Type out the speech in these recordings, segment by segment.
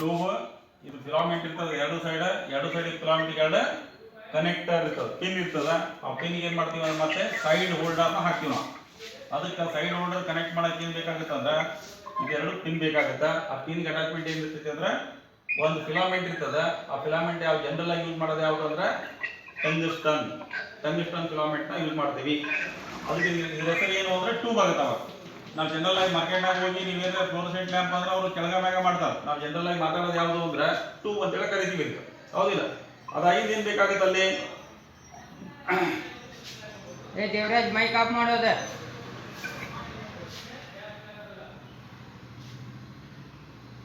Tube ಇದು filament ಇರ್ತದೆ ಎರಡು ಸೈಡ್ ಫಿಲಾಮೆಂಟ್ ಎರಡು ಕನೆಕ್ಟರ್ ಇರ್ತದೆ ಪಿನ್ ಇರ್ತದೆ ಆ ಪಿನ್ಗೆ ಏನು ಮಾಡ್ತೀವಿ ಅಂದ್ರೆ ಮತ್ತೆ ಸೈಡ್ ಹೋಲ್ಡರ್ನ ಹಾಕ್ತೀವಿ ನಾವು ಅದಕ್ಕೆ ಸೈಡ್ ಹೋಲ್ಡರ್ ಕನೆಕ್ಟ್ ಮಾಡೋಕೆ ಏನು ಬೇಕಾಗುತ್ತೆ ಅಂದ್ರೆ ಇದೆರಡು ಪಿನ್ ಬೇಕಾಗುತ್ತೆ ಆ ಪಿನ್ಗೆ ಅಟ್ಯಾಚ್ಮೆಂಟ್ ಏನು ಇರ್ತೈತೆ ಅಂದ್ರೆ ಒಂದು ಫಿಲಾಮೆಂಟ್ ಇರ್ತದೆ ಆ ಫಿಲಾಮೆಂಟ್ ಯಾವ ಜನರಲ್ ಆಗಿ ಯೂಸ್ ಮಾಡೋದು ಯಾವುದು ಅಂದ್ರೆ ಟಂಗ್ಸ್ಟನ್ ಫಿಲಾಮೆಂಟ್ನ ಯೂಸ್ ಮಾಡ್ತೀವಿ ಅದಕ್ಕೆ ಇದ್ರ ಹೆಸರು ಏನು ಅಂದ್ರೆ ಟ್ಯೂಬ್ ಆಗುತ್ತೆ ಅವಾಗ ನಾವು ಜನರಲ್ ಆಗಿ ಮಾರ್ಕೆಟ್ನಾಗ ಹೋಗಿ ನೀವೇನಾದ್ರೆ ಫ್ಲೋರಸೆಂಟ್ ಲ್ಯಾಂಪ್ ಅಂದ್ರೆ ಅವರು ಕೆಳಗ ಮ್ಯಾಗ ಮಾಡ್ತಾರೆ ನಾವು ಜನರಲ್ ಆಗಿ ಮಾತಾಡೋದು ಯಾವುದು ಅಂದ್ರೆ ಟ್ಯೂಬ್ ಅಂತೇಳಿ ಕರಿತೀವಿ ಹೌದಿಲ್ಲ ಅದಾಗಿ ಏನು ಬೇಕಾಗುತ್ತೆ ಅಲ್ಲಿ ದೇವರಾಜ್ ಮೈಕ್ ಆಫ್ ಮಾಡೋದು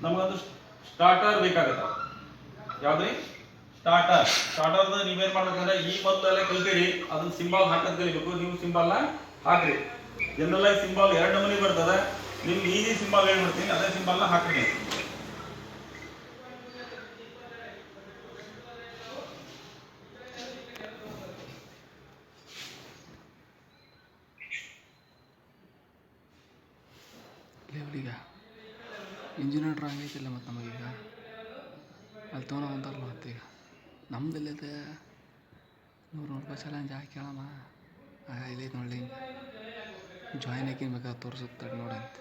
ನಮಗೊಂದು ಸ್ಟಾರ್ಟರ್ ಬೇಕಾಗುತ್ತೆ ಯಾವ್ದ್ರಿ ಸ್ಟಾರ್ಟರ್ದು ನೀವೇನ್ ಮಾಡ್ಬೇಕಂದ್ರೆ ಈ ಮೊದಲೆಲ್ಲ ಕಲ್ತೀರಿ ಅದನ್ನ ಸಿಂಬಲ್ ಹಾಕೋದ್ ಕಲಿಬೇಕು ನೀವು ಸಿಂಬಲ್ನ ಹಾಕ್ರಿ ಜನರಲ್ ಆಗಿ ಸಿಂಬಲ್ ಎರಡು ನಮೂನಿ ಬರ್ತದೆ ನಿಮ್ಗೆ ಈಸಿ ಸಿಂಬಲ್ ಹೇಳ್ಬಿಡ್ತೀನಿ ಅದೇ ಸಿಂಬಲ್ನ ಹಾಕ್ರಿ ಈಗ ಇಂಜಿನಿಯರ್ ಡ್ರಾಯಿಂಗ್ ಐತಿಲ್ಲ ಮತ್ತು ನಮಗೀಗ ಅಲ್ಲಿ ತೊಗೊಂಡು ಅಂತಾರಲ್ಲ ಮತ್ತೀಗ ನಮ್ದೆಲ್ಲಿದೆ ₹100 ಚಾಲೆಂಜ್ ಹಾಕಿ ಕೇಳಮ್ಮ ಇಲ್ಲೈತೆ ನೋಡಿ ಜಾಯಿನ್ ಹಾಕಿನ್ಬೇಕಾದ್ರೆ ತೋರಿಸುತ್ತೆ ನೋಡಿ ಅಂತ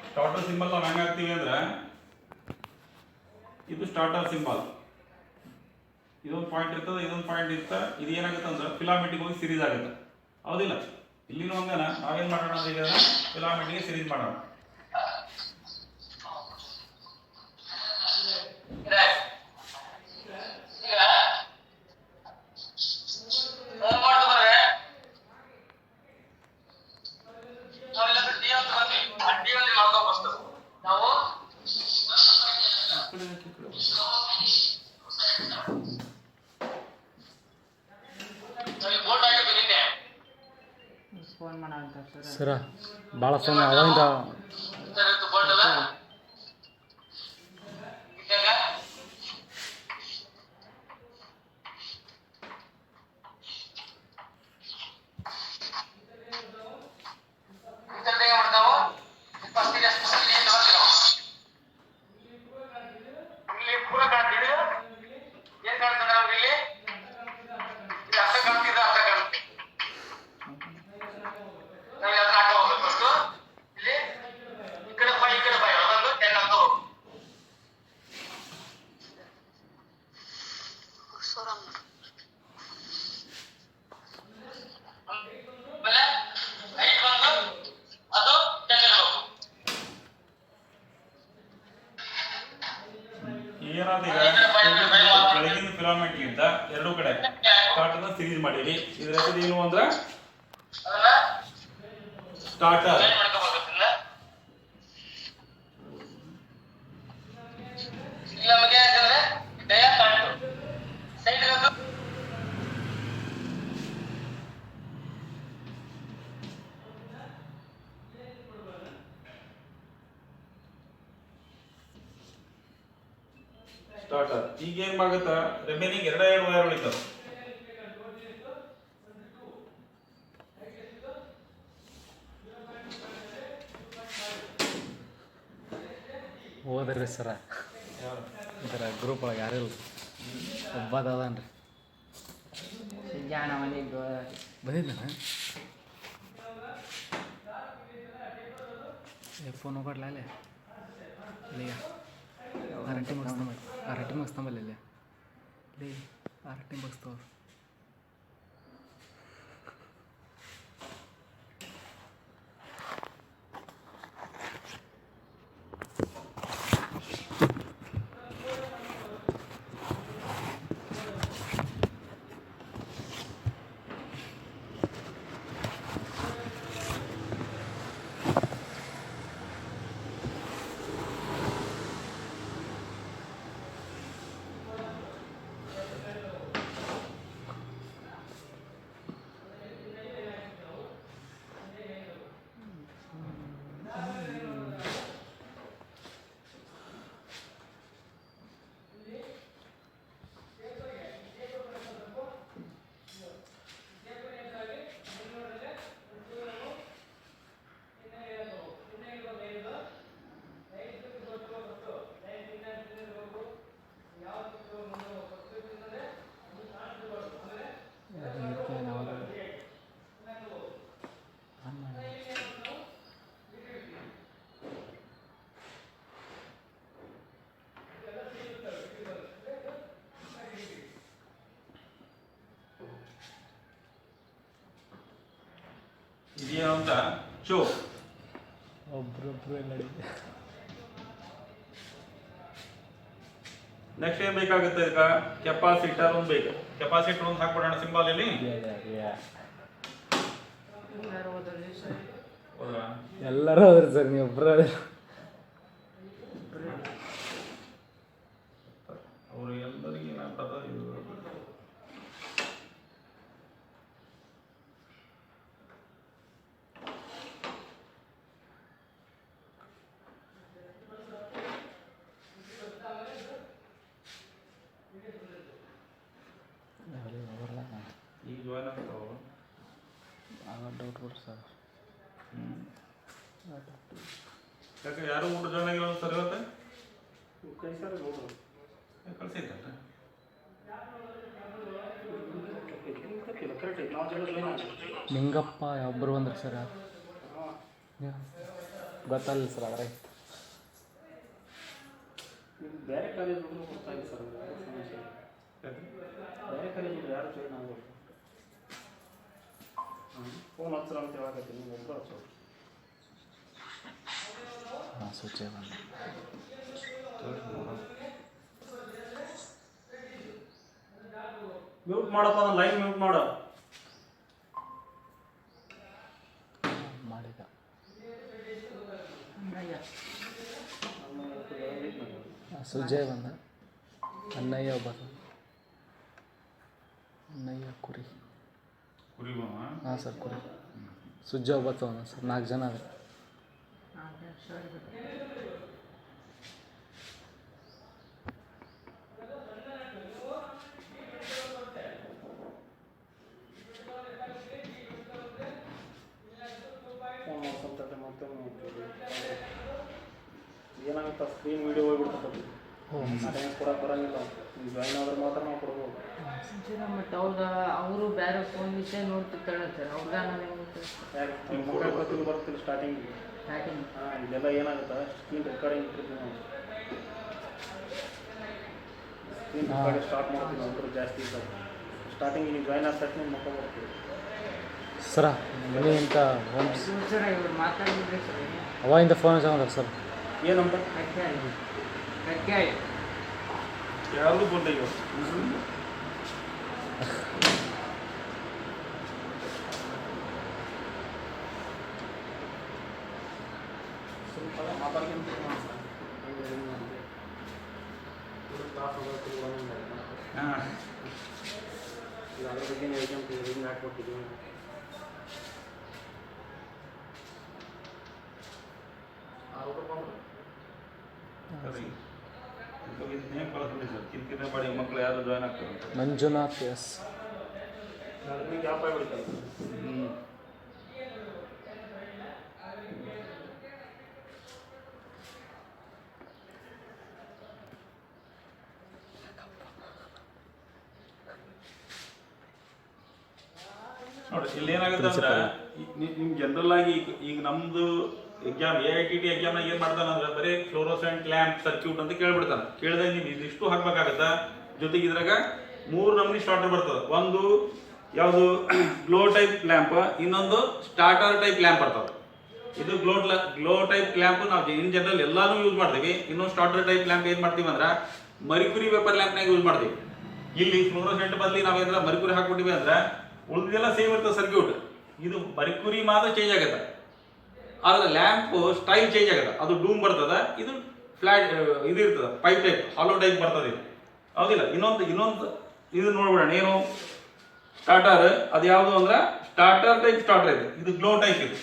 ಸ್ಟಾರ್ಟರ್ ಸಿಂಬಲ್ ನಾವು ಹೆಂಗೆ ಹಾಕ್ತೀವಿ ಅಂದ್ರೆ ಇದು ಸ್ಟಾರ್ಟರ್ ಸಿಂಬಲ್ ಇದೊಂದು ಪಾಯಿಂಟ್ ಇರ್ತದೆ ಇದೊಂದು ಪಾಯಿಂಟ್ ಇರ್ತದೆ ಇದು ಏನಾಗುತ್ತೆ ಅಂದ್ರೆ ಫಿಲಾಮೆಂಟಿಗೆ ಹೋಗಿ ಸಿರೀಸ್ ಆಗುತ್ತೆ ಹೌದಿಲ್ಲ ಇಲ್ಲಿನೂ ಹಂಗನ ನಾವೇನು ಮಾಡೋಣ ಅಂದ್ರೆ ಈಗ ಫಿಲಾಮೆಂಟಿಗೆ ಸಿರೀಸ್ ಮಾಡೋಣ ಸರ ಭಾಳ ಸಮಯ ಅವಾಗಿಂದ ಕೆಳಗಿನ ಫಿಲಾಮೆಂಟ್ ಗಿಂತ ಎರಡು ಕಡೆ ಸ್ಟಾರ್ಟರ್ನ ಸಿರೀಸ್ ಮಾಡಿರಿ ಇದ್ರ ಹೆಸರು ಏನು ಅಂದ್ರೆ ಸ್ಟಾರ್ಟರ್ ಸ್ಟಾರ್ಟರ್ ಈಗ ಏನ್ ಆಗುತ್ತಾ ರಿಮೈನಿಂಗ್ ಎರಡು ವೈರ್ ಉಳಿತಾವ ಹೋದ್ರಿ ಸರ ಇದರ ಗ್ರೂಪ್ ಒಳಗೆ ಯಾರಿಲ್ಲ ಒಬ್ಬದ ಅದನ್ರಿ ಬಂದಿದ್ದಾನ ಫೋನ್ ಹೋಗ್ಬಾರ್ಲ ಅಲ್ಲೇ ಇಲ್ಲಿಗ ಅರಟಿ ಮುಗಿಸ್ತಾಂಬಲ್ಲ ಇಲ್ಲಿ ಅರಟಿ ಮುಗಿಸ್ತವ್ರು ಶೋ. ಒಬ್ರೊಬ್ರು ನಡಿ. ನೆಕ್ಸ್ಟ್ ಏನ್ ಬೇಕಾಗುತ್ತೆ ಇದಕ್ಕೆ? ಕೆಪಾಸಿಟರ್ ಒಂದು ಬೇಕು. ಕೆಪಾಸಿಟರ್ ಒಂದು ಹಾಕ್ಬಿಡೋಣ ಸಿಂಬಲ್ ಇಲ್ಲಿ. ಹೌದಾ? ಎಲ್ಲರೂ ಹೋದ್ರಿ ಸರ್, ನೀವು ಒಬ್ಬರು ಅವರು ಎಲ್ಲರಿಗೂ ಏನಾಗ್ತದ ಇದು ಈಗ ಜಾಯ್ನ್ ಆಗ್ತಾವ. ಡೌಟ್ ಬಿಡ್ರಿ ಸರ್. ಯಾಕೆ ಯಾರು ಊಟ ಜಾಯ್ನ್ ಆಗಿಲ್ಲ ಸರ್ ಇವತ್ತು? ಕಳ್ಸಿದ್ದ ನಿಂಗಪ್ಪ ಒಬ್ಬರು ಬಂದ್ರಿ ಸರ್. ಗೊತ್ತಲ್ಲ ಸರ್ ಅದ್ರ ಬೇರೆ ಕಾಲೇಜ್ ಗೊತ್ತಾ ಇದೆ ಸರ್. ಬೇರೆ ಕಾಲೇಜ್ ಯಾರು ಜಾಯ್ನ್ ಆಗೋದು ಫೋನ್ ಹಚ್ಚರ ಅಂತ ಹೇಳಕತ್ತೀನಿ, ನೀವು ಒಬ್ಬರು ಹಚ್ಚೋದು. ಹಾಂ ಸ್ವಿಚ್ ಬಂದು ಮ್ಯೂಟ್ ಮಾಡಪ್ಪ, ನಾನು ಲೈನ್ ಮ್ಯೂಟ್ ಮಾಡ. ಮಾಡಿದ ಸುಜಯ್ ಬಂದ. ಅಣ್ಣಯ್ಯ ಒಬ್ಬ, ಅಣ್ಣಯ್ಯ ಕುರಿ. ಕುರಿ ಹಾಂ ಸರ್ ಕುರಿ. ಸುಜ್ಜ ಒಬ್ಬ ತಗೊಂಡ ಸರ್, 4 ಜನ ಅದ. ಫೋನ್ ಮಾಡ್ಕೊಂತಾರೆ ಮತ್ತೆ ಏನಾಗುತ್ತೆ, ಸ್ಕ್ರೀನ್ ವೀಡಿಯೋ ಹೋಗ್ಬಿಡ್ತದೆ. ಟೈಮ್ ಕೊಡಕ್ಕೆ ಬರೋಂಗಿಲ್ಲ. ನೀವು ಜಾಯ್ನ್ ಆದ್ರೆ ಮಾತ್ರ ನಾವು ಕೊಡ್ಬೋದು. ಮತ್ತು ಅವರು ಬೇರೆ ಫೋನ್ ವಿಷಯ ನೋಡ್ತಿರ್ತಾಳೆ ಸರ್. ಅವ್ರಿಗೆ ನಾನು ಯಾಕೆ ನಿಮ್ಮ ಮೊಬೈಲ್ ಗೊತ್ತಿಲ್ಲ ಬರ್ತಿಲ್ಲ ಸ್ಟಾರ್ಟಿಂಗಿಗೆ. ಸ್ಟಾರ್ಟಿಂಗ್ ಹಾಂ, ಇದೆಲ್ಲ ಏನಾಗುತ್ತೆ, ಸ್ಕ್ರೀನ್ ರೆಕಾರ್ಡಿಂಗ್ ಇಟ್ಟಿರ್ತೀವಿ ನಾವು. ಸ್ಕ್ರೀನ್ ರೆಕಾರ್ಡಿಂಗ್ ಸ್ಟಾರ್ಟ್ ಮಾಡ್ತೀವಿ ಅಂದ್ರೆ ಜಾಸ್ತಿ ಇದ್ದಾರೆ. ಸ್ಟಾರ್ಟಿಂಗ್ ನೀವು ಜಾಯ್ನ್ ಆದ ತಕ್ಷಣ ನಿಮ್ಮ ಮಕ್ಕ ಬರ್ತೀವಿ ಸರ. ಮನೆ ಇಂಥ ಒಂದು ಸರ್ ಇವ್ರು ಮಾತಾಡಿದ್ರಿ ಸರ್. ಅವಾಗಿಂದ ಫೋನ್ ಹಚ್ಚಂದ್ರ ಸರ್. ಏನಂತ ಕಟ್ಟಾಯಿ ಯಾವುದು ಬಂದ ಈಗ ಸ್ವಲ್ಪ ಮಾತಾಡ್ಕೊಂತ ಹಾಂ ಅದ್ರ ಬಗ್ಗೆ ಹೇಳ್ಕೊಂತೀವಿ, ಹಿಂಗೆ ಹಾಕ್ಕೊಟ್ಟಿದ್ದೀವಿ. ಸರಿ ನೇಮ್ ಕಳಿಸ್ಬಿಡಿ ಸರ್. ಕಿರಿಕಿರಿ ಮಾಡಿ ಮಕ್ಕಳು ಯಾರು ಜಾಯ್ನ್ ಆಗ್ತಾರೆ. ಮಂಜುನಾಥ್ ಎಸ್. ಅದ್ರ ಗ್ಯಾಪ್ ಆಗಿಬಿಡ್ತಲ್ಲ. ನೋಡಿ ಇಲ್ಲಿ ಏನಾಗುತ್ತೆ ಅಂದ್ರೆ ನಿಮ್ ಜನರಲ್ ಆಗಿ ಈಗ ನಮ್ದು ಎಕ್ಸಾಮ್ AITT ಎಕ್ಸಾಮ್ನಾಗ ಏನ್ ಮಾಡ್ತಾನೆ ಅಂದ್ರೆ ಬರೀ ಫ್ಲೋರೋಸೆಂಟ್ ಲ್ಯಾಂಪ್ ಸರ್ಕ್ಯೂಟ್ ಅಂತ ಕೇಳ್ಬಿಡ್ತಾನೆ. ಕೇಳಿದಾಗ ನೀವು ಇದಿಷ್ಟು ಹಾಕ್ಬೇಕಾಗತ್ತ. ಜೊತೆಗೆ ಇದ್ರಾಗ 3 ನಮೂನಿ ಸ್ಟಾರ್ಟರ್ ಬರ್ತದೆ. ಒಂದು ಯಾವುದು ಗ್ಲೋ ಟೈಪ್ ಲ್ಯಾಂಪ್, ಇನ್ನೊಂದು ಸ್ಟಾರ್ಟರ್ ಟೈಪ್ ಲ್ಯಾಂಪ್ ಬರ್ತದೆ. ಇದು ಗ್ಲೋ ಟೈಪ್ ಲ್ಯಾಂಪ್ ನಾವು ಇನ್ ಜನರಲ್ ಎಲ್ಲಾನು ಯೂಸ್ ಮಾಡ್ತೀವಿ. ಇನ್ನೊಂದು ಸ್ಟಾರ್ಟರ್ ಟೈಪ್ ಲ್ಯಾಂಪ್ ಏನ್ ಮಾಡ್ತೀವಿ ಅಂದ್ರೆ ಮರ್ಕ್ಯುರಿ ವೇಪರ್ ಲ್ಯಾಂಪ್ನಾಗ ಯೂಸ್ ಮಾಡ್ತೀವಿ. ಇಲ್ಲಿ ಫ್ಲೋರೋಸೆಂಟ್ ಬದಲಿ ನಾವೇನಾರ ಮರ್ಕ್ಯುರಿ ಹಾಕ್ಬಿಟ್ಟಿವಿ ಅಂದ್ರೆ ಉಳಿದೆಲ್ಲ ಸೇಮ್ ಇರ್ತದೆ ಸರ್ಕ್ಯೂಟ್. ಇದು ಮರ್ಕ್ಯುರಿ ಮಾತ್ರ ಚೇಂಜ್ ಆಗತ್ತೆ, ಆದ್ರೆ ಲ್ಯಾಂಪ್ ಸ್ಟೈಲ್ ಚೇಂಜ್ ಆಗತ್ತೆ. ಅದು ಡೂಮ್ ಬರ್ತದ, ಇದು ಫ್ಲಾಟ್ ಇದು ಇರ್ತದೆ, ಪೈಪ್ ಟೈಪ್ ಹಾಲೋ ಟೈಪ್ ಬರ್ತದೆ. ಇದು ಹೌದಿಲ್ಲ. ಇನ್ನೊಂದು ಇದು ನೋಡ್ಬಿಡೋಣ. ಏನು ಸ್ಟಾರ್ಟರ್, ಅದು ಯಾವುದು ಅಂದ್ರೆ ಸ್ಟಾರ್ಟರ್ ಟೈಪ್ ಸ್ಟಾರ್ಟರ್ ಇದೆ. ಇದು ಗ್ಲೋ ಟೈಪ್. ಇದು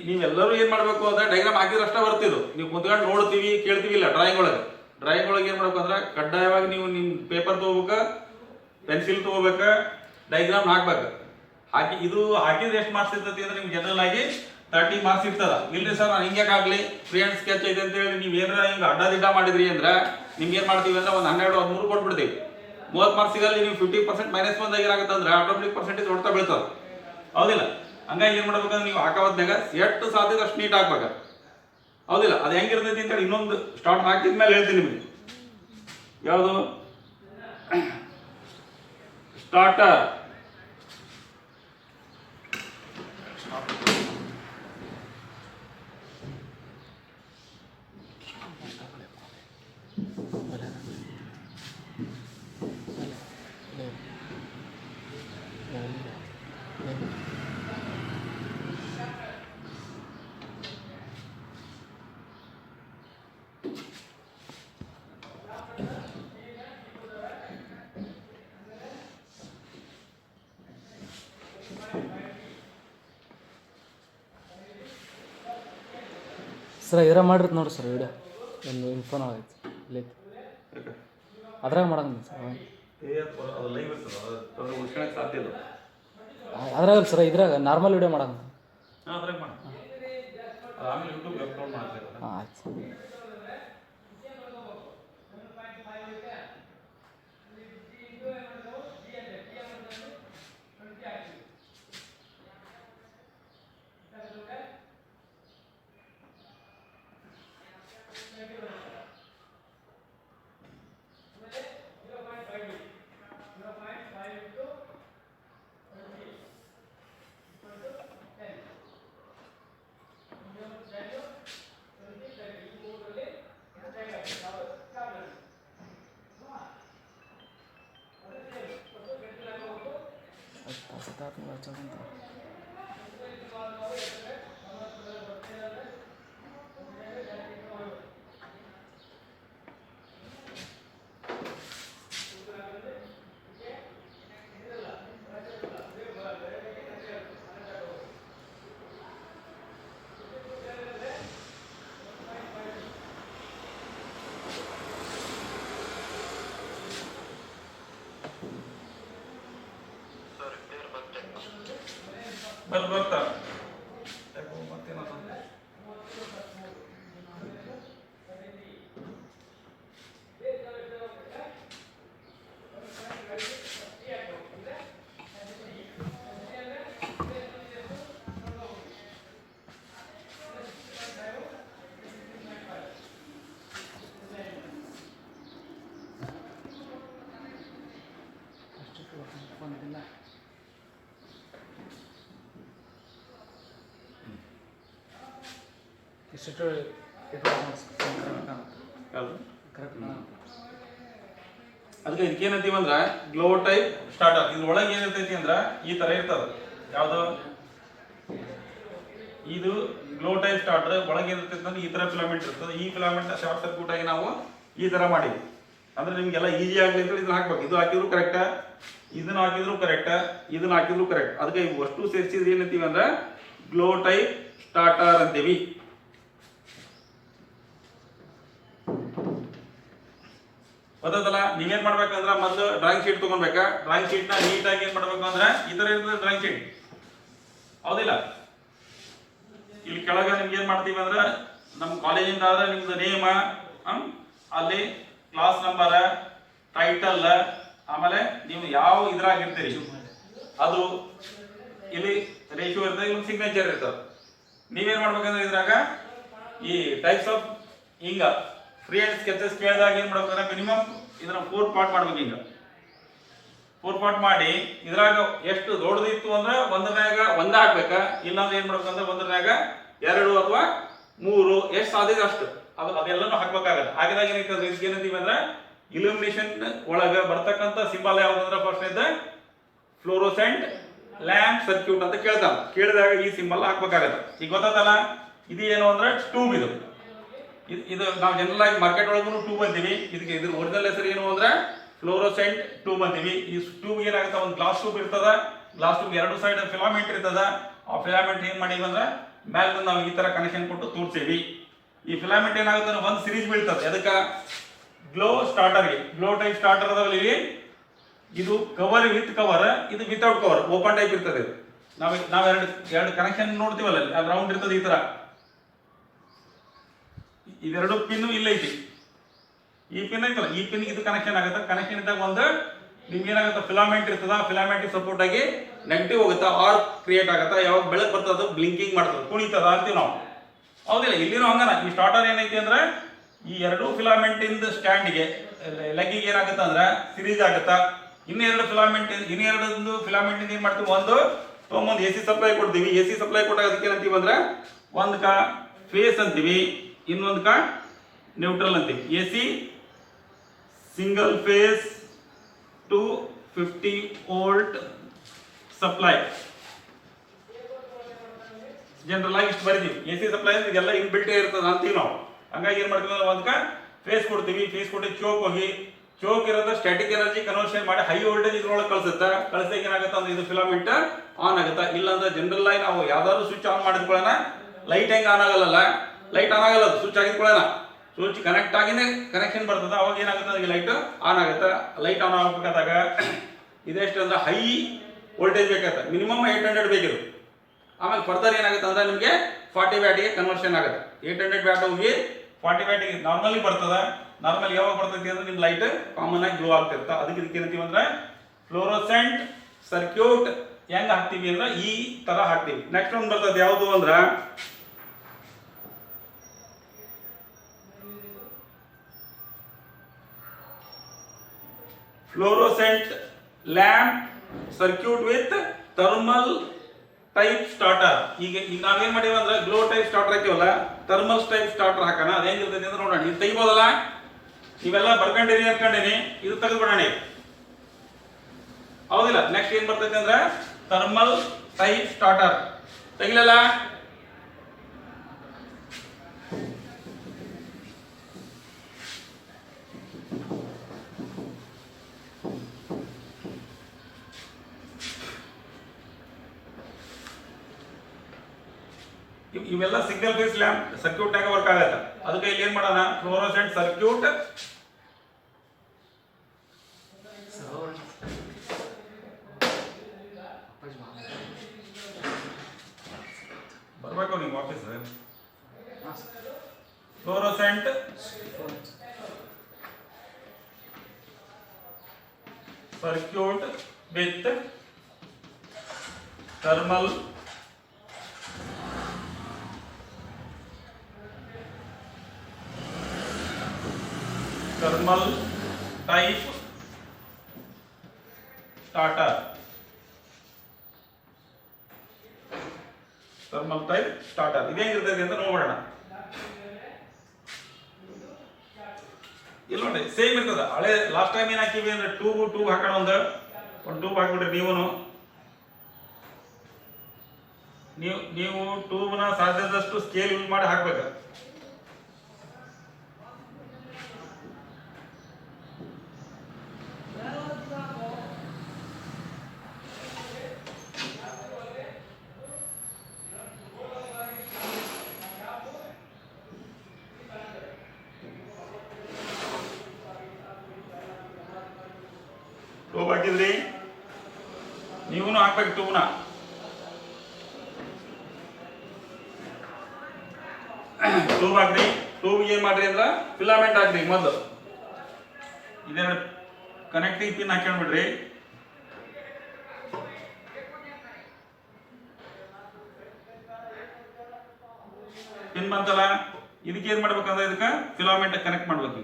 ನೀವೆಲ್ಲರೂ ಏನ್ ಮಾಡ್ಬೇಕು ಅಂದ್ರೆ ಡೈಗ್ರಾಮ್ ಹಾಕಿದ್ರೆ ಅಷ್ಟೇ ಬರ್ತಿದ್ದು. ನೀವು ಕುಂತ್ಕೊಂಡು ನೋಡ್ತೀವಿ ಕೇಳ್ತೀವಿ ಇಲ್ಲ. ಡ್ರಾಯಿಂಗ್ ಒಳಗೆ ಏನ್ ಮಾಡ್ಬೇಕು ಅಂದ್ರೆ ಕಡ್ಡಾಯವಾಗಿ ನೀವು ನಿಮ್ ಪೇಪರ್ ತಗೋಬೇಕ, ಪೆನ್ಸಿಲ್ ತಗೋಬೇಕ, ಡೈಗ್ರಾಮ್ ಹಾಕ್ಬೇಕು. ಇದು ಹಾಕಿದ್ರೆ ಎಷ್ಟು ಮಾರ್ಕ್ಸ್ ಇರ್ತೈತಿ ಅಂದ್ರೆ ನಿಮ್ಗೆ ಜನರಲ್ ಆಗಿ 30 ಮಾರ್ಕ್ಸ್ ಇರ್ತದ. ಇಲ್ರಿ ಸರ್ ನಾನು ಹಿಂಗೆ ಆಗ್ಲಿ ಫ್ರೀ ಹ್ಯಾಂಡ್ ಸ್ಕೆಚ್ ಐತೆ ಅಂತ ಹೇಳಿ ನೀವು ಏನಾರ ಹಿಂಗೆ ಅಡ್ಡಾದಿಡ್ಡ ಮಾಡಿದ್ರಿ ಅಂದ್ರೆ ನಿಮ್ಗೆ ಏನ್ ಮಾಡ್ತೀವಿ ಅಂದ್ರೆ ಒಂದು 12 13 ಕೊಟ್ಬಿಡ್ತೀವಿ. 30 ಮಾರ್ಕ್ಸ್ ಸಿಗಲ್ಲಿ ನೀವು 50% -1 ಆಗಿರಾಗತ್ತೆ ಅಂದ್ರೆ ಆಟೋಮೆಟಿಕ್ ಪರ್ಸೆಂಟೇಜ್ ಹೊಡ್ತಾ ಬೀಳ್ತದೆ. ಹೌದಿಲ್ಲ. ಹಂಗಾಗಿ ಏನ್ ಮಾಡ್ಬೇಕಂದ್ರೆ ನೀವು ಹಾಕೋದ್ನಾಗ ಎಷ್ಟು ಸಾಧ್ಯ ಅಷ್ಟು ನೀಟ್ ಹಾಕ್ಬೇಕು. ಹೌದಿಲ್ಲ. ಅದು ಹೆಂಗಿರ್ತೈತಿ ಅಂತೇಳಿ ಇನ್ನೊಂದು ಸ್ಟಾರ್ಟ್ ಹಾಕಿದ್ಮೇಲೆ ಹೇಳ್ತೀನಿ ನಿಮಗೆ. ಯಾವುದು ಸ್ಟಾರ್ಟರ್. ಸರ್ ಇದ್ರ ಮಾಡಿರ್ತ ನೋಡ್ರಿ ಸರ್ ವಿಡಿಯೋ ಒಂದು ಇನ್ಫೋನ್ ಆಗೈತೆ ಇಲ್ಲಿ ಅದ್ರಾಗ ಮಾಡಂಗ ಸರ್ ಅದು ಲೈವ್ ಇರ್ತದೆ, ಅದು ಉಳ್ಸ್ಕೊಳಕ್ಕೆ ಸಾಧ್ಯ ಇಲ್ಲ. ಅದ್ರಾಗ ಸರ್ ಇದ್ರಾಗ ನಾರ್ಮಲ್ ವಿಡಿಯೋ ಮಾಡಂಗ. ಹಾಂ ಅದ್ರಾಗ ಮಾಡಿ, ಆಮೇಲೆ ಯೂಟ್ಯೂಬ್ ಅಪ್ಲೋಡ್ ಮಾಡ್ತೀವಿ. ಹಾಂ ಆಯ್ತು. ಬರ್ತಾ ಇಷ್ಟು ಅದಕ್ಕೆ ಇದಕ್ಕೆ ಏನಂತೀವಿ ಅಂದ್ರೆ ಗ್ಲೋ ಟೈಪ್ ಸ್ಟಾರ್ಟರ್. ಇದ್ರೊಳಗೆ ಏನಿರ್ತೈತಿ ಅಂದ್ರೆ ಈ ತರ ಇರ್ತದ. ಯಾವುದು ಇದು ಗ್ಲೋ ಟೈಪ್ ಸ್ಟಾರ್ಟರ್ ಒಳಗೆ ಏನಿರ್ತೈತಿ ಅಂದ್ರೆ ಈ ತರ ಫಿಲಮೆಂಟ್ ಇರ್ತದೆ. ಈ ಫಿಲಮೆಂಟ್ ಶಾರ್ಟ್ ಸರ್ಕ್ಯೂಟ್ ಆಗಿ ನಾವು ಈ ತರ ಮಾಡಿವಿ ಅಂದ್ರೆ ನಿಮ್ಗೆಲ್ಲ ಈಜಿ ಆಗ್ಲಿ ಅಂತ ಇದನ್ನ ಹಾಕ್ಬೇಕು. ಇದು ಹಾಕಿದ್ರು ಕರೆಕ್ಟ್, ಇದನ್ನ ಹಾಕಿದ್ರು ಕರೆಕ್ಟ್, ಇದನ್ನ ಹಾಕಿದ್ರು ಕರೆಕ್ಟ್. ಅದಕ್ಕೆ ಇವು ಅಷ್ಟು ಸೇರಿಸಿದ್ರೆ ಏನಂತೀವಿ ಅಂದ್ರೆ ಗ್ಲೋ ಟೈಪ್ ಸ್ಟಾರ್ಟರ್ ಅಂತೀವಿ. ಗೊತ್ತಲ್ಲ? ನೀವೇನ್ ಮಾಡ್ಬೇಕಂದ್ರೆ ಮೊದಲು ಡ್ರಾಯಿಂಗ್ ಶೀಟ್ ತಗೊಳ್ಬೇಕಾ. ಡ್ರಾಯಿಂಗ್ ಶೀಟ್ ನ ನೀಟಾಗಿ ಏನ್ ಮಾಡ್ಬೇಕು ಅಂದ್ರೆ ಈ ತರ ಇರ್ತದೆ ಡ್ರಾಯಿಂಗ್ ಶೀಟ್, ಹೌದಿಲ್ಲ? ಇಲ್ಲಿ ಕೆಳಗೆ ನಿಮ್ಗೆ ಏನ್ ಮಾಡ್ತೀವಿ ಅಂದ್ರೆ ನಮ್ಮ ಕಾಲೇಜಿಂದ ಆದ್ರೆ ನಿಮ್ದು ನೇಮ, ಅಲ್ಲಿ ಕ್ಲಾಸ್ ನಂಬರ್, ಟೈಟಲ್, ಆಮೇಲೆ ನೀವು ಯಾವ ಇದ್ರಾಗ ಇರ್ತೀರಿ ಅದು ಇಲ್ಲಿ ರೇಷಿಯೋ ಇರ್ತದೆ, ಇಲ್ಲಿ ಸಿಗ್ನೇಚರ್ ಇರ್ತದೆ. ನೀವೇನ್ ಮಾಡ್ಬೇಕಂದ್ರೆ ಇದ್ರಾಗ ಈ ಟೈಪ್ಸ್ ಆಫ್ ಹಿಂಗ ಫ್ರೀ ಹ್ಯಾಂಡ್ ಸ್ಕೆಚಸ್ ಕೇಳಿದಾಗ ಏನ್ ಮಾಡ್ಬೇಕಂದ್ರೆ ಮಿನಿಮಮ್ ಇದನ್ನ 4 ಪಾರ್ಟ್ ಮಾಡ್ಬೇಕು. ಹಿಂಗ 4 ಪಾರ್ಟ್ ಮಾಡಿ ಇದ್ರಾಗ ಎಷ್ಟು ದೊಡ್ಡದಿತ್ತು ಅಂದ್ರೆ ಒಂದರಾಗ ಒಂದ ಹಾಕ್ಬೇಕ, ಇಲ್ಲಾಂದ್ರೆ ಏನ್ ಮಾಡ್ಬೇಕಂದ್ರೆ ಒಂದರಾಗ 2 ಅಥವಾ 3 ಎಷ್ಟು ಸಾಧ್ಯತೆ ಅಷ್ಟು ಅದೆಲ್ಲನೂ ಹಾಕ್ಬೇಕಾಗತ್ತೆ. ಹಾಕಿದಾಗ ಏನೈತೆ ಅಂದ್ರೆ ಇದಕ್ಕೆ ಏನಂತೀವಿ ಅಂದ್ರೆ ಇಲ್ಯುಮಿನೇಷನ್ ಒಳಗ ಬರ್ತಕ್ಕಂಥ ಸಿಂಬಲ್ ಯಾವ್ದಂದ್ರೆ ಫಸ್ಟ್ ಇದ್ದ ಫ್ಲೋರೋಸೆಂಟ್ ಲ್ಯಾಂಪ್ ಸರ್ಕ್ಯೂಟ್ ಅಂತ ಕೇಳಿದಾಗ ಈ ಸಿಂಬಲ್ ಹಾಕ್ಬೇಕಾಗತ್ತೆ. ಈಗ ಗೊತ್ತಲ್ಲ, ಇದು ಏನು ಅಂದ್ರೆ ಟ್ಯೂಬ್. ಇದು ನಾವು ಜನರಲ್ ಆಗಿ ಮಾರ್ಕೆಟ್ ಒಳಗೂ ಟ್ಯೂಬ್ ಅಂತೀವಿ. ಇದಕ್ಕೆ ಇದ್ರ ಒರಿಜಿನಲ್ ಹೆಸರು ಏನು ಅಂದ್ರೆ ಫ್ಲೋರೋಸೆಂಟ್ ಟ್ಯೂಬ್ ಅಂತೀವಿ. ಈ ಟ್ಯೂಬ್ ಏನಾಗುತ್ತೆ, ಒಂದು ಗ್ಲಾಸ್ ಟ್ಯೂಬ್ ಇರ್ತದ. ಗ್ಲಾಸ್ ಟ್ಯೂಬ್ 2 ಸೈಡ್ ಫಿಲಾಮೆಂಟ್ ಇರ್ತದ. ಆ ಫಿಲಾಮೆಂಟ್ ಏನ್ ಮಾಡಿವಿ ಅಂದ್ರೆ ಮೇಲೆ ನಾವು ಈ ತರ ಕನೆಕ್ಷನ್ ಕೊಟ್ಟು ತೋರಿಸೇವಿ. ಈ ಫಿಲಾಮೆಂಟ್ ಏನಾಗುತ್ತೆ ಅಂದ್ರೆ ಒಂದು ಸಿರೀಸ್ ಬೀಳ್ತದೆ. ಅದಕ್ಕೆ ಗ್ಲೋ ಸ್ಟಾರ್ಟರ್ಗೆ ಗ್ಲೋ ಟೈಪ್ ಸ್ಟಾರ್ಟರ್ ಅದಾವಲ್ಲಿ ಇದು ಕವರ್ ವಿತ್ ಕವರ್, ಇದು ವಿತೌಟ್ ಕವರ್, ಓಪನ್ ಟೈಪ್ ಇರ್ತದೆ. ನಾವು ಎರಡು ಕನೆಕ್ಷನ್ ನೋಡ್ತೀವಲ್ಲ, ಅದು ರೌಂಡ್ ಇರ್ತದೆ ಈ ತರ. ಇದೆರಡು ಪಿನ್ ಇಲ್ಲ ಐತಿ, ಈ ಪಿನ್ ಐತಲ್ಲ, ಈ ಪಿನ್ ಇದು ಕನೆಕ್ಷನ್ ಆಗುತ್ತೆ. ಕನೆಕ್ಷನ್ ಇದ್ದಾಗ ಒಂದು ನಿಮ್ಗೆ ಏನಾಗುತ್ತೆ ಫಿಲಾಮೆಂಟ್ ಇರ್ತದ. ಫಿಲಾಮೆಂಟ್ ಸಪೋರ್ಟ್ ಆಗಿ ನೆಗೆಟಿವ್ ಹೋಗುತ್ತಾ, ಆರ್ಕ್ ಕ್ರಿಯೇಟ್ ಆಗುತ್ತಾ. ಯಾವಾಗ ಬೆಳಕು ಬರ್ತದ ಬ್ಲಿಂಕಿಂಗ್ ಮಾಡ್ತದೆ, ಕುಣಿತದ ಅಂತೀವಿ ನಾವು, ಹೌದಿಲ್ಲ? ಇಲ್ಲಿನೂ ಹಂಗನ. ಈ ಸ್ಟಾರ್ಟರ್ ಏನೈತಿ ಅಂದ್ರೆ ಈ 2 ಫಿಲಾಮೆಂಟ್ ಇಂದ ಸ್ಟ್ಯಾಂಡ್ಗೆ ಲೆಗ್ಗಿಗೆ ಏನಾಗುತ್ತೆ ಅಂದ್ರೆ ಸಿರೀಸ್ ಆಗುತ್ತಾ. ಇನ್ನೆರಡು ಫಿಲಾಮೆಂಟ್ ಏನ್ ಮಾಡ್ತೀವಿ, ಒಂದು ತೊಗೊಂಬಂದು ಎ ಸಿ ಸಪ್ಲೈ ಕೊಡ್ತೀವಿ. ಎ ಸಿ ಸಪ್ಲೈ ಕೊಟ್ಟಾಗ ಅದಕ್ಕೆ ಏನಂತೀವಿ ಅಂದ್ರೆ ಒಂದ್ಕ ಫೇಸ್ ಅಂತೀವಿ, ಇನ್ನೊಂದ್ಕ ನ್ಯೂಟ್ರಲ್ ಅಂತೀವಿ. A C single phase 250 volt supply. General ಆಗಿ ಇಷ್ಟು ಬರೀತೀವಿ. ಎ ಸಿ ಸಪ್ಲೈ ಅಂದ್ರೆ ಇದೆಲ್ಲ ಇನ್ಬಿಲ್ಟೇ ಇರ್ತದೆ ಅಂತೀವಿ ನಾವು. ಹಂಗಾಗಿ ಏನ್ ಮಾಡ್ತೀವಿ ಅಂದ್ರೆ ಒಂದ್ಕ ಫೇಸ್ ಕೊಡ್ತೀವಿ. ಫೇಸ್ ಕೊಟ್ಟು ಚೋಕ್ ಇರೋದು ಸ್ಟ್ಯಾಟಿಕ್ ಎನರ್ಜಿ ಕನ್ವರ್ಷನ್ ಮಾಡಿ ಹೈ ವೋಲ್ಟೇಜ್ ಇದ್ರೊಳಗೆ ಕಳಿಸಿದಾಗ ಏನಾಗುತ್ತೆ ಅಂದ್ರೆ ಇದು ಫಿಲಾಮೆಂಟ್ ಆನ್ ಆಗುತ್ತೆ. ಇಲ್ಲ ಅಂದ್ರೆ ಜನರಲ್ ಆಗಿ ನಾವು ಯಾವ್ದಾದ್ರು ಸ್ವಿಚ್ ಆನ್ ಮಾಡಿದ್ಕೊಳ್ಳೋಣ, ಲೈಟ್ ಹೆಂಗ್ ಆನ್ ಆಗಲ್ಲ, ಲೈಟ್ ಆನ್ ಆಗಲ್ಲ, ಸ್ವಿಚ್ ಆಗಿದ್ಕೊಳ್ಳೋಣ, ಸ್ವಿಚ್ ಕನೆಕ್ಟ್ ಆಗಿನೇ ಕನೆಕ್ಷನ್ ಬರ್ತದೆ. ಅವಾಗ ಏನಾಗುತ್ತೆ ಅಂದ್ರೆ ಲೈಟ್ ಆನ್ ಆಗುತ್ತೆ. ಲೈಟ್ ಆನ್ ಆಗಬೇಕಾದಾಗ ಇದೆಷ್ಟು ಅಂದ್ರೆ ಹೈ ವೋಲ್ಟೇಜ್ ಬೇಕಾಗುತ್ತೆ, ಮಿನಿಮಮ್ 800 ಬೇಕಿದೆ. ಆಮೇಲೆ ಫರ್ದರ್ ಏನಾಗುತ್ತೆ ಅಂದ್ರೆ ನಿಮಗೆ 40 ವ್ಯಾಟಿಗೆ ಕನ್ವರ್ಷನ್ ಆಗುತ್ತೆ. 800 ವ್ಯಾಟ್ ಹೋಗಿ 40 ವ್ಯಾಟಿಗೆ ನಾರ್ಮಲಿ ಬರ್ತದೆ. ನಾರ್ಮಲ್ ಯಾವಾಗ ಬರ್ತೈತಿ ಅಂದ್ರೆ ನಿಮ್ ಲೈಟ್ ಕಾಮನ್ ಆಗಿ ಗ್ಲೋ ಆಗ್ತಿರ್ತ. ಅದಕ್ಕೆ ಇದಕ್ಕೆ ಏನಂತೀವಿ ಅಂದ್ರೆ ಫ್ಲೋರೋಸೆಂಟ್ ಸರ್ಕ್ಯೂಟ್ ಹೆಂಗ್ ಹಾಕ್ತಿವಿ ಅಂದ್ರೆ ಈ ತರ ಹಾಕ್ತಿವಿ. ನೆಕ್ಸ್ಟ್ ಒಂದು ಬರ್ತದೆ ಯಾವುದು ಅಂದ್ರೆ fluorescent lamp circuit with thermal type starter. ಈಗ ನಾವೇನ್ ಮಾಡಿವಿ ಅಂದ್ರೆ ಗ್ಲೋ ಟೈಪ್ ಸ್ಟಾರ್ಟರ್ ಹಾಕಿವಲ್ಲ, ಥರ್ಮಲ್ ಟೈಪ್ ಸ್ಟಾರ್ಟರ್ ಹಾಕೋಣ. ಅದ್ ಹೆಂಗಿರ್ತೈತಿ ಅಂದ್ರೆ ನೋಡೋಣ. ಇದು ತೆಗಿಬೋದಲ್ಲ, ಇವೆಲ್ಲ ಬರ್ಕೊಂಡಿರಿ ಅನ್ಕೊಂಡಿನಿ, ಇದು ತೆಗೆದ್ಬಿಡೋಣ. ಹೌದಿಲ್ಲ? ನೆಕ್ಸ್ಟ್ ಏನ್ ಬರ್ತೈತಿ ಅಂದ್ರೆ ಥರ್ಮಲ್ ಟೈಪ್ ಸ್ಟಾರ್ಟರ್ ತೆಗಿಲಲ್ಲ. ಇವೆಲ್ಲ ಸಿಂಗಲ್ ಫೇಸ್ ಲ್ಯಾಂಪ್ ಸರ್ಕ್ಯೂಟ್ ನಾಗ ವರ್ಕ್ ಆಗತ್ತೆ. ಅದಕ್ಕೆ ಇಲ್ಲಿ ಏನ್ ಮಾಡೋಣ, ಫ್ಲೋರೋಸೆಂಟ್ ಸರ್ಕ್ಯೂಟ್ ಬರ್ಬೇಕು ನೀವು ವಾಪಸ್. Fluorescent circuit with thermal type starter. Thermal type starter ಇದೇನಿರ್ತದೆ ಅಂತ ನೋಡೋಣ. ಇಲ್ಲಿ ನೋಡಿ ಸೇಮ್ ಇರ್ತದ. ಹಳೆ ಲಾಸ್ಟ್ ಟೈಮ್ ಏನ್ ಹಾಕಿವಿ ಅಂದ್ರೆ ಟ್ಯೂಬ್ ಹಾಕೋಣ, ಒಂದು ಟ್ಯೂಬ್ ಹಾಕ್ಬಿಟ್ರಿ. ನೀವು ಟ್ಯೂಬ್ನ ಸಾಧ್ಯದಷ್ಟು ಸ್ಕೇಲ್ ಯೂಸ್ ಮಾಡಿ ಹಾಕ್ಬೇಕು. ಟ್ಯೂಬ್ ಹಾಕಿದ್ರಿ, ನೀವು ಹಾಕ್ಬೇಕು ಟ್ಯೂಬ್ನ. ಟ್ಯೂಬ್ ಹಾಕ್ರಿ. ಟ್ಯೂಬ್ ಏನ್ ಮಾಡ್ರಿ ಅಂದ್ರ ಫಿಲಾಮೆಂಟ್ ಹಾಕ್ರಿ. ಮೊದಲು ಇದನ್ನ ಕನೆಕ್ಟಿಂಗ್ ಪಿನ್ ಹಾಕೊಂಡ್ಬಿಡ್ರಿ. ಪಿನ್ ಬಂತಲ್ಲ, ಇದಕ್ಕೆ ಏನ್ ಮಾಡ್ಬೇಕಂದ್ರೆ ಇದಕ್ಕೆ ಫಿಲಾಮೆಂಟ್ ಕನೆಕ್ಟ್ ಮಾಡ್ಬೇಕು.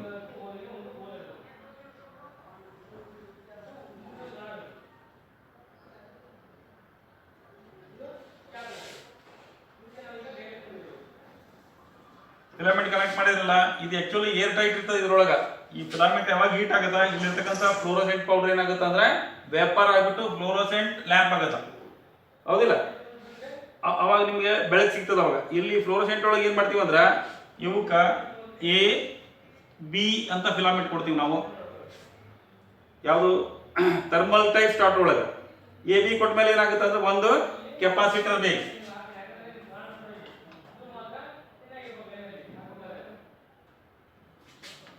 ಫಿಲಾಮೆಂಟ್ ಕನೆಕ್ಟ್ ಮಾಡಿದ್ರಲ್ಲ, ಇದು ಆಕ್ಚುಲಿ ಏರ್ ಟೈಟ್ ಇರ್ತದೆ ಇದ್ರೊಳಗ. ಈ ಫಿಲಾಮೆಂಟ್ ಯಾವಾಗ ಹೀಟ್ ಆಗುತ್ತಾ, ಇಲ್ಲಿರ್ತಕ್ಕಂಥ ಫ್ಲೋರೋಸೆಂಟ್ ಪೌಡರ್ ಏನಾಗುತ್ತೆ ಅಂದ್ರೆ ವೇಪರ್ ಆಗ್ಬಿಟ್ಟು ಫ್ಲೋರೋಸೆಂಟ್ ಲ್ಯಾಂಪ್ ಆಗುತ್ತ. ಹೌದಿಲ್ಲ? ಅವಾಗ ನಿಮ್ಗೆ ಬೆಳಕು ಸಿಗ್ತದ. ಅವಾಗ ಇಲ್ಲಿ ಫ್ಲೋರೋಸೆಂಟ್ ಒಳಗೆ ಏನ್ ಮಾಡ್ತೀವಿ ಅಂದ್ರೆ ಇವಕ್ಕ ಎ ಬಿ ಅಂತ ಫಿಲಾಮೆಂಟ್ ಕೊಡ್ತೀವಿ ನಾವು. ಯಾವುದು ಥರ್ಮಲ್ ಟೈಪ್ ಸ್ಟಾರ್ಟರ್ ಒಳಗೆ ಎ ಬಿ ಕೊಟ್ಟ ಮೇಲೆ ಏನಾಗುತ್ತೆ ಅಂದ್ರೆ ಒಂದು ಕೆಪಾಸಿಟರ್ ಬೇಕು.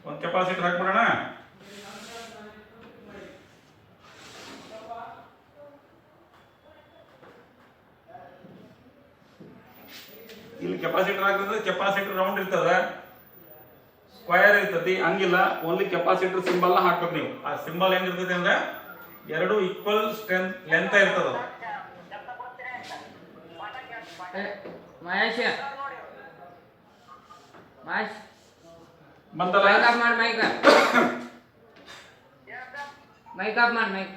ಒಂದು ಕೆಪಾಸಿಟರ್ ಹಾಕ್ಬಿಡೋಣ. ಇಲ್ಲಿ ಕೆಪಾಸಿಟರ್ ಹಾಕಿದ್ರೆ ಕೆಪಾಸಿಟರ್ ರೌಂಡ್ ಇರ್ತದ, ಸ್ಕ್ವಯರ್ ಇರ್ತತಿ. ಹಂಗಿಲ್ಲ, ಓನ್ಲಿ ಕೆಪಾಸಿಟರ್ ಸಿಂಬಲ್ ನ ಹಾಕ್ಬೇಕು ನೀವು. ಆ ಸಿಂಬಲ್ ಹೆಂಗಿರ್ತೈತಿ ಅಂದ್ರೆ ಎರಡು ಈಕ್ವಲ್ ಸ್ಟ್ರೆಂತ್ ಲೆಂತ್ ಇರ್ತದ. ಬಂತಲ್ಲ? ಮೈಕ್ ಆಫ್ ಮಾಡಿ ಮೈಕ್.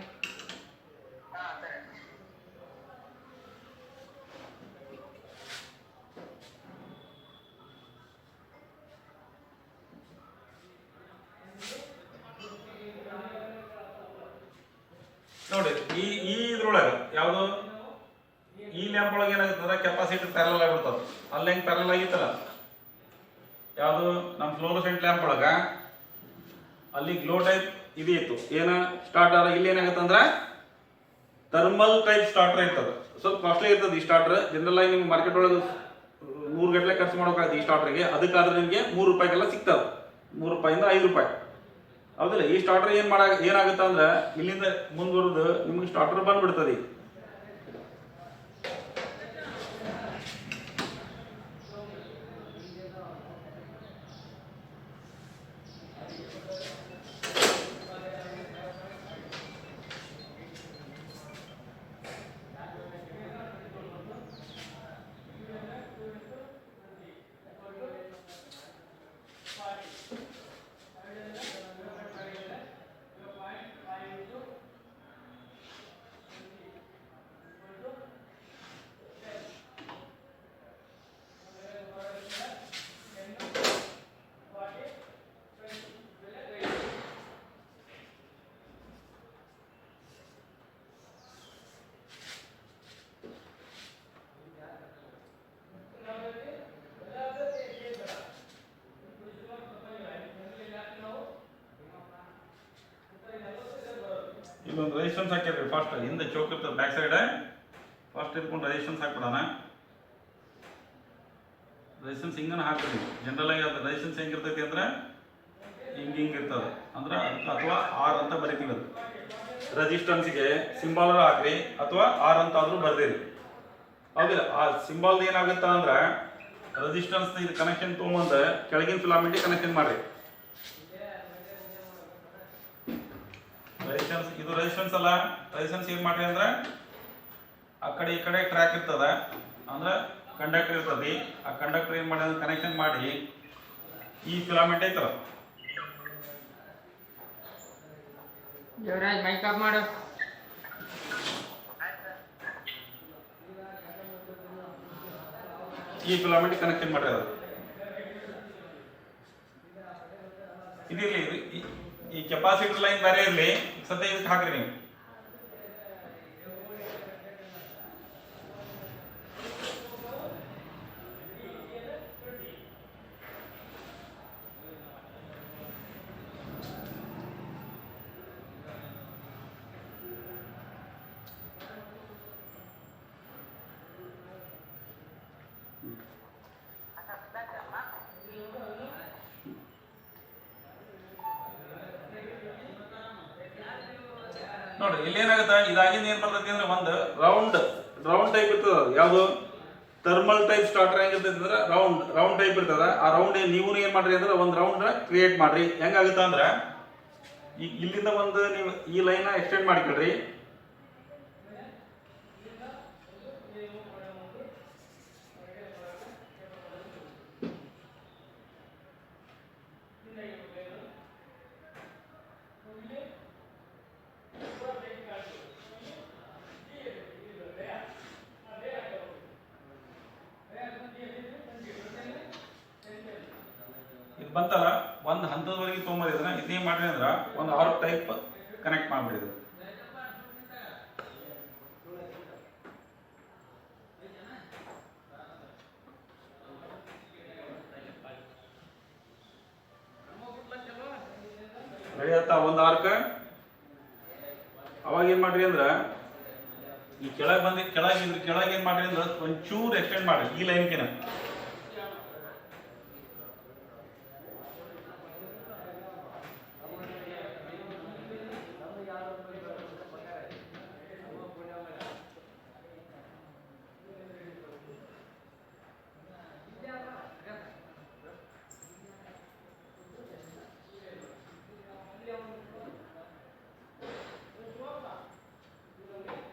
ನೋಡಿ ಈ ಇದ್ರೊಳಗೆ ಯಾವುದು ಈ ಲ್ಯಾಂಪ್ ಒಳಗೆ ಏನಾಗುತ್ತಂದ್ರೆ ಕೆಪಾಸಿಟಿ ಪ್ಯಾರಲ್ ಆಗ್ಬಿಡ್ತದೆ. ಅಲ್ಲಿ ಹೆಂಗೆ ಪ್ಯಾರಲ್ ಆಗಿತ್ತಲ್ಲ ಯಾವುದು ನಮ್ಮ ಫ್ಲೋರೋಸೆಂಟ್ ಲ್ಯಾಂಪ್ ಒಳಗೆ ಅಲ್ಲಿ ಗ್ಲೋ ಟೈಪ್ ಇದು ಇತ್ತು. ಏನ ಸ್ಟಾರ್ಟ್ ಆದ ಇಲ್ಲಿ ಏನಾಗುತ್ತಂದ್ರೆ ಥರ್ಮಲ್ ಟೈಪ್ ಸ್ಟಾರ್ಟರ್ ಇರ್ತದೆ. ಸ್ವಲ್ಪ ಕಾಸ್ಟ್ಲಿ ಇರ್ತದೆ ಈ ಸ್ಟಾರ್ಟರ್. ಜನರಲ್ ಆಗಿ ನಿಮ್ಗೆ ಮಾರ್ಕೆಟ್ ಒಳಗೆ 100 ಗಟ್ಟಲೆ ಖರ್ಚು ಮಾಡೋಕ್ಕಾಗುತ್ತೆ ಈ ಸ್ಟಾರ್ಟರ್ಗೆ. ಅದಕ್ಕಾದ್ರೆ ನಿಮಗೆ 3 ರೂಪಾಯಿಗೆಲ್ಲ ಸಿಗ್ತದೆ, 3 ರೂಪಾಯಿಂದ 5 ರೂಪಾಯಿ. ಹೌದಿಲ್ಲ? ಈ ಸ್ಟಾರ್ಟರ್ ಏನಾಗುತ್ತೆ ಅಂದ್ರೆ ಇಲ್ಲಿಂದ ಮುಂದುವರೆದು ನಿಮ್ಗೆ ಸ್ಟಾರ್ಟರ್ ಬಂದ್ಬಿಡ್ತದೆ. ಇಲ್ಲೊಂದು ರೆಸಿಸ್ಟೆನ್ಸ್ ಹಾಕಿದ್ರಿ. ಫಸ್ಟ್ ಹಿಂದೆ ಚೌಕ್ ಇರ್ತದೆ ಬ್ಯಾಕ್ ಸೈಡ್. ಫಸ್ಟ್ ಇಟ್ಕೊಂಡು ರೆಸಿಸ್ಟೆನ್ಸ್ ಹಾಕ್ಬಿಡೋಣ. ರೆಸಿಸ್ಟೆನ್ಸ್ ಹಿಂಗನ ಹಾಕ್ಬಿಡಿ. ಜನರಲ್ ಆಗಿ ಅದು ರೆಸಿಸ್ಟೆನ್ಸ್ ಹೆಂಗಿರ್ತೈತಿ ಅಂದ್ರೆ ಹಿಂಗಿರ್ತದೆ ಅಂದ್ರೆ ಅದಕ್ಕೆ ಅಥವಾ ಆರ್ ಅಂತ ಬರಿತೀವಿ. ಅದು ರೆಸಿಸ್ಟೆನ್ಸ್ಗೆ ಸಿಂಬಾಲ್ ಹಾಕ್ರಿ ಅಥವಾ ಆರ್ ಅಂತ ಆದ್ರೂ ಬರ್ದಿರಿ. ಹೌದಿಲ್ಲ? ಆ ಸಿಂಬಾಲ್ ಏನಾಗುತ್ತೆ ಅಂದ್ರೆ ರೆಸಿಸ್ಟೆನ್ಸ್ ಇದು ಕನೆಕ್ಷನ್ ತೊಗೊಂಬಂದು ಕೆಳಗಿನ ಫಿಲಾಮೆಂಟಿಗೆ ಕನೆಕ್ಷನ್ ಮಾಡ್ರಿ. ರೆಸಿಸ್ಟೆನ್ಸ್ ಇದು ರೆಸಿಸ್ಟೆನ್ಸ್ ಅಲ್ಲ. ರೆಸಿಸ್ಟೆನ್ಸ್ ಏನ್ ಮಾಡ್ರಿ ಅಂದ್ರೆ ಆ ಕಡೆ ಈ ಕಡೆ ಟ್ರ್ಯಾಕ್ ಇರ್ತದ ಅಂದ್ರೆ ಕಂಡಕ್ಟರ್ ಇರ್ತದೆ. ಆ ಕಂಡಕ್ಟರ್ ಏನ್ ಮಾಡಿ ಕನೆಕ್ಷನ್ ಮಾಡಿ ಈ ಫಿಲಾಮೆಂಟ್ ಐತಲ್ಲ ದೇವರಾಜ್ ಮೈಕ್ ಆಫ್ ಮಾಡು. ಈ ಫಿಲಾಮೆಂಟ್ ಕನೆಕ್ಷನ್ ಮಾಡ್ರಿ. ಅದು ಇದಿರ್ಲಿ, ಈ ಕೆಪಾಸಿಟರ್ ಲೈನ್ ಬೇರೆ ಇರಲಿ. ಸದ್ಯ ಇದಕ್ಕೆ ಹಾಕ್ರಿ ನೀವು. ನೋಡ್ರಿ ಇಲ್ಲಿ ಏನಾಗುತ್ತೆ, ಇದಾಗಿಂದ ಏನ್ ಬರ್ತೈತಿ ಅಂದ್ರೆ ಒಂದು ರೌಂಡ್ ಟೈಪ್ ಇರ್ತದ. ಯಾವುದು ಥರ್ಮಲ್ ಟೈಪ್ ಸ್ಟಾರ್ಟರ್ ಹೆಂಗಿರ್ತೈತಿ ಅಂದ್ರೆ ರೌಂಡ್ ಟೈಪ್ ಇರ್ತದ. ಆ ರೌಂಡ್ ನೀವು ಏನ್ ಮಾಡ್ರಿ ಅಂದ್ರೆ ಒಂದು ರೌಂಡ್ ಕ್ರಿಯೇಟ್ ಮಾಡ್ರಿ. ಹೆಂಗಾಗುತ್ತೆ ಅಂದ್ರೆ ಈಗ ಇಲ್ಲಿಂದ ಒಂದು ನೀವು ಈ ಲೈನ್ ಎಕ್ಸ್ಟೆಂಡ್ ಮಾಡಿಕೊಳ್ರಿ. ಇದು ಬಂತಲ್ಲ, ಒಂದು ಹಂತದವರೆಗೆ ತೊಗೊಂಬರಿದ್ರೆ ಇದೇನ್ ಮಾಡ್ರಿ ಅಂದ್ರ ಒಂದು ಆರ್ಕ್ ಟೈಪ್ ಕನೆಕ್ಟ್ ಮಾಡ್ಬಿಡಿದ್ರು. ಬೆಳೆಯತ್ತ ಒಂದು ಆರ್ಕ್. ಅವಾಗ ಏನ್ ಮಾಡ್ರಿ ಅಂದ್ರ ಈ ಕೆಳಗೆ ಏನ್ ಮಾಡ್ರಿ ಅಂದ್ರ ಒಂಚೂರು ಎಕ್ಸ್ಟೆಂಡ್ ಮಾಡ್ರಿ ಈ ಲೈನ್ಕಿನ.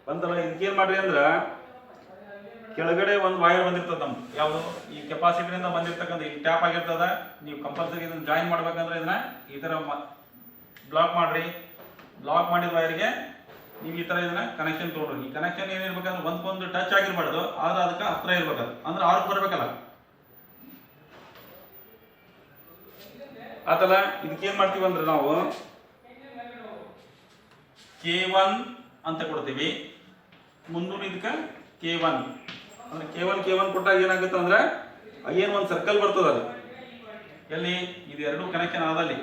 ಬಂತಲ್ಲ, ಇದಕ್ಕೇನ್ ಮಾಡ್ರಿ ಅಂದ್ರ ಕೆಳಗಡೆ ಒಂದು ವೈರ್ ಬಂದಿರ್ತದ ನಮ್ದು. ಯಾವುದು ಈ ಕೆಪಾಸಿಟರಿಂದ ಬಂದಿರ್ತಕ್ಕಂಥ ಈ ಟ್ಯಾಪ್ ಆಗಿರ್ತದ. ನೀವು ಕಂಪಲ್ಸರಿ ಇದನ್ನ ಜಾಯಿನ್ ಮಾಡ್ಬೇಕಂದ್ರೆ ಇದನ್ನ ಈ ತರ ಬ್ಲಾಕ್ ಮಾಡ್ರಿ. ಬ್ಲಾಕ್ ಮಾಡಿದ ವೈರ್ಗೆ ನೀವು ಈ ಥರ ಇದನ್ನ ಕನೆಕ್ಷನ್ ತೊಗೊಂಡ್ರಿ. ಈ ಕನೆಕ್ಷನ್ ಏನಿರ್ಬೇಕಂದ್ರೆ ಒಂದ್ಕೊಂದು ಟಚ್ ಆಗಿರ್ಬಾರ್ದು, ಆದ್ರೆ ಅದಕ್ಕೆ ಹತ್ರ ಇರ್ಬೇಕದು, ಅಂದ್ರೆ ಆರ್ಕ್ ಬರ್ಬೇಕಲ್ಲ ಆತಲ್ಲ. ಇದಕ್ಕೇನು ಮಾಡ್ತೀವಿ ಅಂದ್ರೆ ನಾವು K1 ಅಂತ ಕೊಡ್ತೀವಿ, ಮುಂದೂ ಇದಕ್ಕೆ K1 ಅಂದ್ರೆ K1 ಕೊಟ್ಟಾಗ ಏನಾಗುತ್ತೆ ಅಂದ್ರೆ ಏನು ಒಂದು ಸರ್ಕಲ್ ಬರ್ತದ ಅದು ಎಲ್ಲಿ ಇದು ಎರಡು ಕನೆಕ್ಷನ್ ಆದಲ್ಲಿ.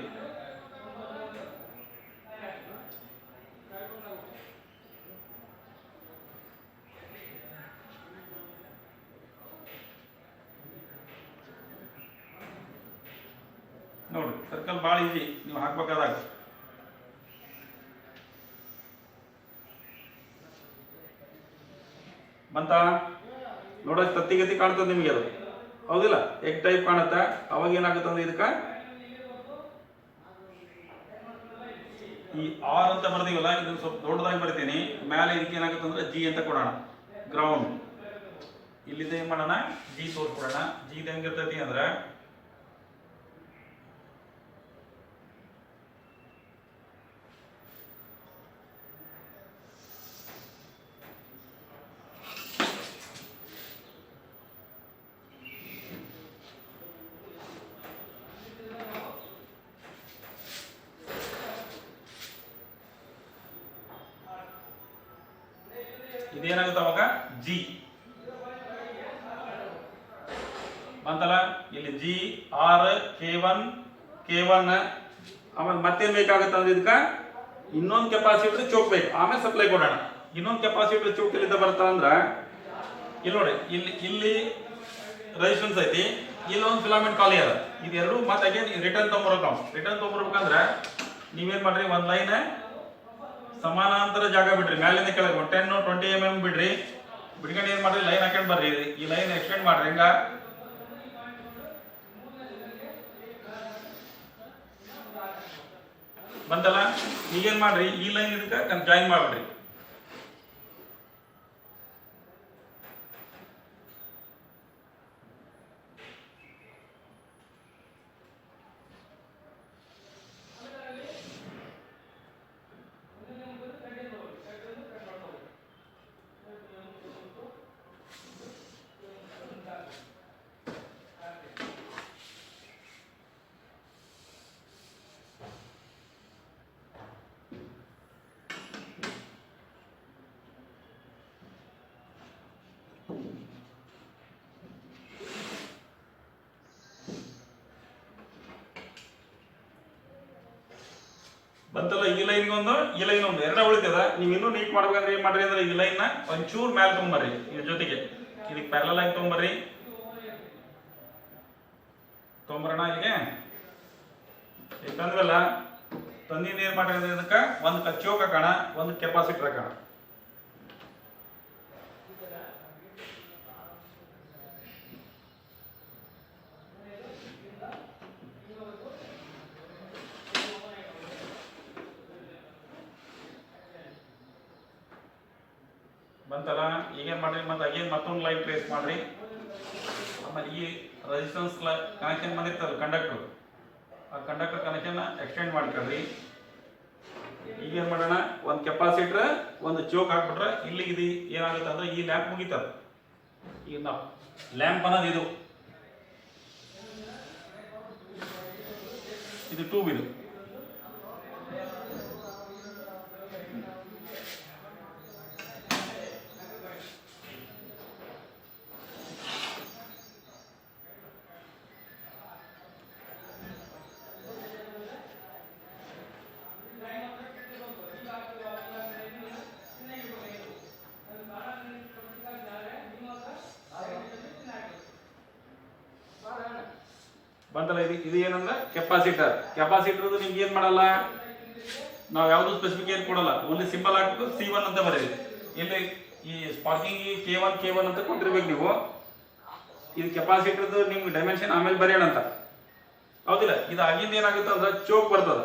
ನೋಡ್ರಿ ಸರ್ಕಲ್ ಭಾಳ ಈಸಿ ನೀವು ಹಾಕ್ಬೇಕಾದಾಗ. ಬಂತ ನೋಡೋಕೆ ತತ್ತಿಗತಿ ಕಾಣ್ತದೆ ನಿಮಗೆ, ಅದು ಹೌದಿಲ್ಲ, ಎಗ್ ಟೈಪ್ ಕಾಣುತ್ತೆ. ಅವಾಗ ಏನಾಗುತ್ತೆ ಅಂದ್ರೆ ಇದಕ್ಕೆ ಈ ಆರ್ ಅಂತ ಬರ್ದೀವಲ್ಲ, ಇದನ್ನ ಸ್ವಲ್ಪ ದೊಡ್ಡದಾಗಿ ಬರ್ತೀನಿ. ಮೇಲೆ ಇದಕ್ಕೆ ಏನಾಗುತ್ತೆ ಅಂದ್ರೆ G ಅಂತ ಕೊಡೋಣ, ಗ್ರೌಂಡ್. ಇಲ್ಲಿಂದ ಏನ್ ಮಾಡೋಣ, G ತೋರಿಸ್ಕೊಡೋಣ. G ಹೆಂಗಿರ್ತೈತಿ ಅಂದ್ರೆ ಇದೇನಾಗುತ್ತೆ ಅವಾಗ G ಬಂತಲ್ಲ. ಇಲ್ಲಿ G R K1 ಆಮೇಲೆ ಮತ್ತೇನ್ ಬೇಕಾಗುತ್ತೆ ಅಂದ್ರೆ ಇದಕ್ಕೆ ಇನ್ನೊಂದು ಕೆಪಾಸಿಟರ್ ಚೋಕ್ ಬೇಕು, ಆಮೇಲೆ ಸಪ್ಲೈ ಕೊಡೋಣ. ಇನ್ನೊಂದು ಕೆಪಾಸಿಟರ್ ಚೋಕ್ ಎಲ್ಲಿಂದ ಬರ್ತಾ ಅಂದ್ರೆ ಇಲ್ಲಿ ನೋಡಿ, ಇಲ್ಲಿ ರೆಸಿಸ್ಟೆನ್ಸ್ ಐತಿ, ಇಲ್ಲೊಂದು ಫಿಲಾಮೆಂಟ್ ಖಾಲಿ ಅದ. ಇದೆರಡು ಮತ್ತೆ ಅಗೇನ್ ರಿಟರ್ನ್ ತೊಗೊಂಬರ್ಬೇಕಂದ್ರೆ ನೀವೇನ್ ಮಾಡ್ರಿ, ಒಂದ್ ಲೈನ್ ಸಮಾನಾಂತರ ಜಾಗ ಬಿಡ್ರಿ, ಮ್ಯಾಲಿಂದ ಕೆಳಗೆ 10-20 mm ಬಿಡ್ರಿ. ಬಿಡ್ಕೊಂಡು ಏನ್ ಮಾಡ್ರಿ, ಲೈನ್ ಹಾಕೊಂಡ್ ಬರ್ರಿ. ಈ ಲೈನ್ ಎಕ್ಸ್ಟೆಂಡ್ ಮಾಡ್ರಿ, ಹಿಂಗ ಬಂತಲ್ಲ. ಈಗೇನ್ ಮಾಡ್ರಿ, ಈ ಲೈನ್ ಇದಕ್ಕೆ ಜಾಯಿನ್ ಮಾಡ್ಬಿಡ್ರಿ. ಬಂತಲ್ಲ. ಈ ಲೈನ್ ಒಂದು ಎರಡ ಉಳಿತದ. ನೀವು ಇನ್ನೂ ನೀಟ್ ಮಾಡ್ಬೇಕಂದ್ರೆ ಏನ್ ಮಾಡ್ರಿ ಅಂದ್ರೆ ಈ ಲೈನ್ ನ ಒಂಚೂರು ಮ್ಯಾಲ ತಗೊಂಬರ್ರಿ, ಇದ್ರ ಜೊತೆಗೆ ಇದಕ್ಕೆ ಪ್ಯಾರಲಲ್ ಆಗಿ ತಗೊಂಬರ್ರಿ. ತೊಗೊಂಬರೋಣ ಇಲ್ಲಿಗೆ. ಈಗ ತಂದ್ವಲ್ಲ, ತಂದಿನ ಏನ್ ಮಾಡ್ರಿ ಅಂದ್ರೆ ಇದಕ್ಕೆ ಒಂದು ಚೋಕ್ ಹಾಕೋಣ, ಒಂದು ಕೆಪಾಸಿಟರ್ ಹಾಕೋಣ. ಬಂತಲ್ಲ. ಈಗೇನ್ ಮಾಡ್ರಿ, ಮತ್ತೆ ಅಗೇನ್ ಮತ್ತೊಂದು ಲೈನ್ ಟ್ರೇಸ್ ಮಾಡ್ರಿ. ಆಮೇಲೆ ಈ ರೆಸಿಸ್ಟೆನ್ಸ್ ಕನೆಕ್ಷನ್ ಬಂದಿರ್ತಲ್ಲ ಕಂಡಕ್ಟರ್, ಆ ಕಂಡಕ್ಟರ್ ಕನೆಕ್ಷನ್ ಎಕ್ಸ್ಟೆಂಡ್ ಮಾಡ್ಕೊಳ್ರಿ. ಈಗೇನ್ ಮಾಡೋಣ, ಒಂದು ಕೆಪಾಸಿಟರ್ ಒಂದು ಚೋಕ್ ಹಾಕ್ಬಿಟ್ರೆ ಇಲ್ಲಿ ಇದು ಏನಾಗುತ್ತೆ ಅಂದ್ರೆ ಈ ಲ್ಯಾಂಪ್ ಮುಗಿತದ. ಈಗ ನಾವು ಲ್ಯಾಂಪ್ ಅನ್ನೋದು ಇದು ಟ್ಯೂಬ್ ಇದು. ಬಂತಲ್ಲ. ಇದು ಏನಂದ್ರೆ ಕೆಪಾಸಿಟರ್ ನಿಮ್ಗೆ ಏನ್ ಮಾಡಲ್ಲ, ನಾವು ಯಾವ್ದು ಸ್ಪೆಸಿಫಿಕೇಶನ್ ಕೊಡಲ್ಲ, ಓನ್ಲಿ ಸಿಂಬಲ್ ಹಾಕ್ಬಿಟ್ಟು C1 ಅಂತ ಬರೀರಿ. ಇಲ್ಲಿ ಈ ಸ್ಪಾರ್ಕಿಂಗ್ K1 ಅಂತ ಕೊಟ್ಟಿರ್ಬೇಕು ನೀವು. ಇದು ಕೆಪಾಸಿಟರ್ದು ನಿಮ್ಗೆ ಡೈಮೆನ್ಷನ್ ಆಮೇಲೆ ಬರೆಯೋಣ ಅಂತ, ಹೌದಿಲ್ಲ. ಇದು ಆಗಿಂದ ಏನಾಗುತ್ತೆ ಅಂದ್ರೆ ಚೋಕ್ ಬರ್ತದ.